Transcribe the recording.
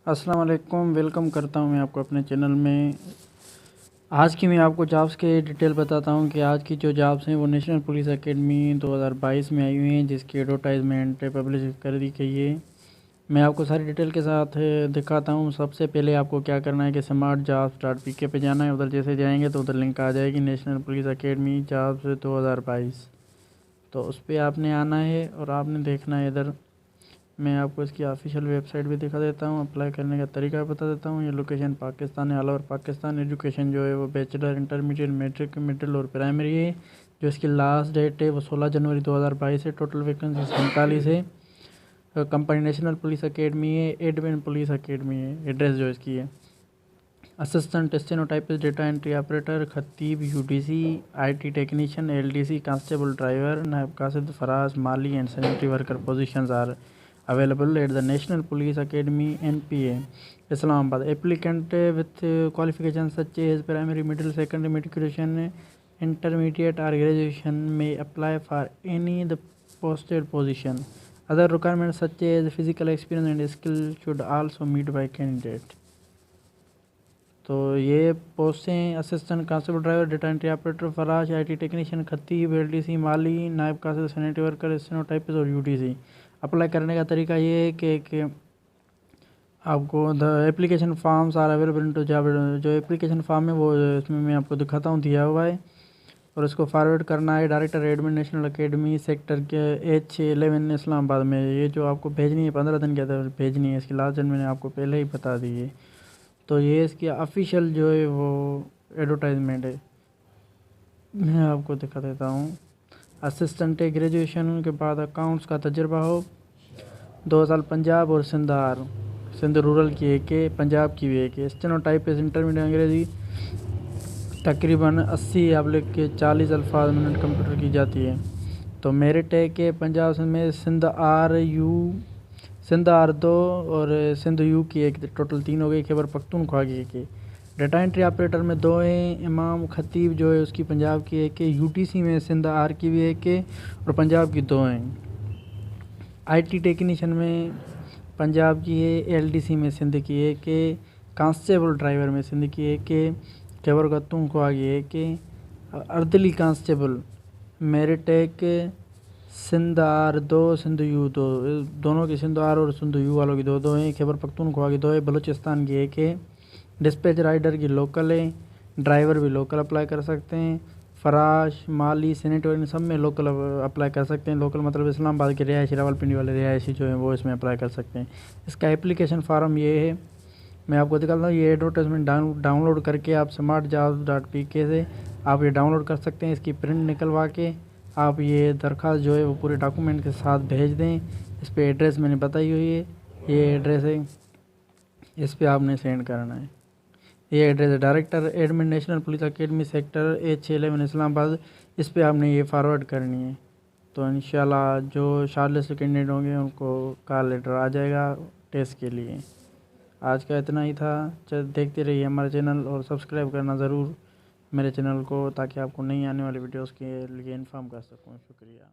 अस्सलाम वालेकुम, वेलकम करता हूं मैं आपको अपने चैनल में। आज की मैं आपको जॉब्स के डिटेल बताता हूं कि आज की जो जॉब्स हैं वो नेशनल पुलिस एकेडमी 2022 में आई हुई हैं, जिसकी एडवर्टाइजमेंट पब्लिश कर दी गई है। मैं आपको सारी डिटेल के साथ दिखाता हूं। सबसे पहले आपको क्या करना है कि smartjobs.pk पे जाना है। उधर जैसे जाएंगे तो उधर लिंक आ जाएगी नेशनल पुलिस एकेडमी जॉब्स 2022। तो उस पर आपने आना है और आपने देखना है इधर। मैं आपको इसकी ऑफिशियल वेबसाइट भी दिखा देता हूँ। अप्लाई करने का तरीका बता देता हूँ। ये लोकेशन पाकिस्तान है, ऑल ओवर पाकिस्तान। एजुकेशन जो है वो बैचलर, इंटरमीडिएट, मैट्रिक, मिडिल और प्राइमरी है। जो इसकी लास्ट डेट है वो 16 जनवरी 2022 है। टोटल वैकेंसी 47 है। कंपनी नेशनल पुलिस एकेडमी है, एडमिन पुलिस एकेडमी है। एड्रेस जो इसकी है assistant stenotypist, data entry operator, खतीब, UDC, IT technician, LDC, constable, driver, नायब कासिद, फराज, माली and sanitary worker positions are available at the National Police Academy NPA Islamabad. Applicant with qualifications such as primary, middle, secondary education, intermediate or graduation may apply for any the posted position. Other requirements such as physical experience and skill should also meet by candidate. तो ये post हैं assistant constable, driver, data entry operator, फराश, IT technician, खतीब, LDC, माली, नायब कासिद, sanitary worker, stenotypist और UDC. Apply करने का तरीका ये है कि आपको the application forms are available in to job. जो एप्लीकेशन फॉर्म है वो इसमें मैं आपको दिखाता हूँ, दिया हुआ है। और इसको फॉरवर्ड करना है director admin national academy sector के H11 इस्लामाबाद में। ये जो आपको भेजनी है 15 दिन के अंदर भेजनी है। इसकी लास्ट दिन मैंने आपको पहले ही बता दी है। तो ये इसकी ऑफिशियल जो है वो एडवर्टाइजमेंट है, मैं आपको दिखा देता हूँ। असिस्टेंट ग्रेजुएशन के बाद अकाउंट्स का तजुर्बा हो, 2 साल पंजाब और सिंध रूरल की एक है, पंजाब की भी एक है। स्टेनोटाइपिस्ट इंटरमीडिएट अंग्रेज़ी तकरीबन 80 आप लिख के 40 अल्फाज मिनट कंप्यूटर की जाती है। तो मेरिट है कि पंजाब में सिंध आर 2 और सिंध यू की एक, टोटल 3 हो गई। खैबर पख्तूनख्वा की एक है। डेटा एंट्री ऑपरेटर में 2 हैं। इमाम खतीब जो है उसकी पंजाब की एक है। यूटीसी में सिंध आर की भी एक है और पंजाब की 2 हैं। आईटी टेक्नीशियन में पंजाब की है, एलडीसी में सिंध की एक है, कांस्टेबल ड्राइवर में सिंध की एक है, खैबर पख्तूनख्वा की एक है। अर्दली कांस्टेबल मेरिट एक सिंध आर 2, सिंध यू 2, दोनों की सिंध आर और सिंध यू वालों की 2 हैं। खैबर पख्तूनख्वा की 2 है। बलूचिस्तान की एक है। डिस्पैच राइडर की लोकल है, ड्राइवर भी लोकल अप्लाई कर सकते हैं। फराश, माली, सैनिटरी सब में लोकल अप्लाई कर सकते हैं। लोकल मतलब इस्लामाबाद के रिहायशी, रावलपिंडी वाले रिहायशी जो हैं वो इसमें अप्लाई कर सकते हैं। इसका एप्लीकेशन फार्म ये है, मैं आपको दिखाता हूँ। ये एडवर्टाइजमेंट डाउनलोड करके आप smartjobs.pk से आप ये डाउनलोड कर सकते हैं। इसकी प्रिंट निकलवा के आप ये दरख्वास्त जो है वो पूरे डॉक्यूमेंट के साथ भेज दें। इस पर एड्रेस मैंने बताई हुई है, ये एड्रेस है, इस पर आपने सेंड करना है। ये एड्रेस है director admin national police academy sector H11 Islamabad. इस पर आपने ये फॉरवर्ड करनी है। तो इंशाल्लाह जो शॉर्टलिस्ट कैंडिडेट होंगे उनको कॉल लेटर आ जाएगा टेस्ट के लिए। आज का इतना ही था। देखते रहिए हमारे चैनल और सब्सक्राइब करना ज़रूर मेरे चैनल को, ताकि आपको नई आने वाली वीडियोस के लिए इन्फॉर्म कर सकूँ। शुक्रिया।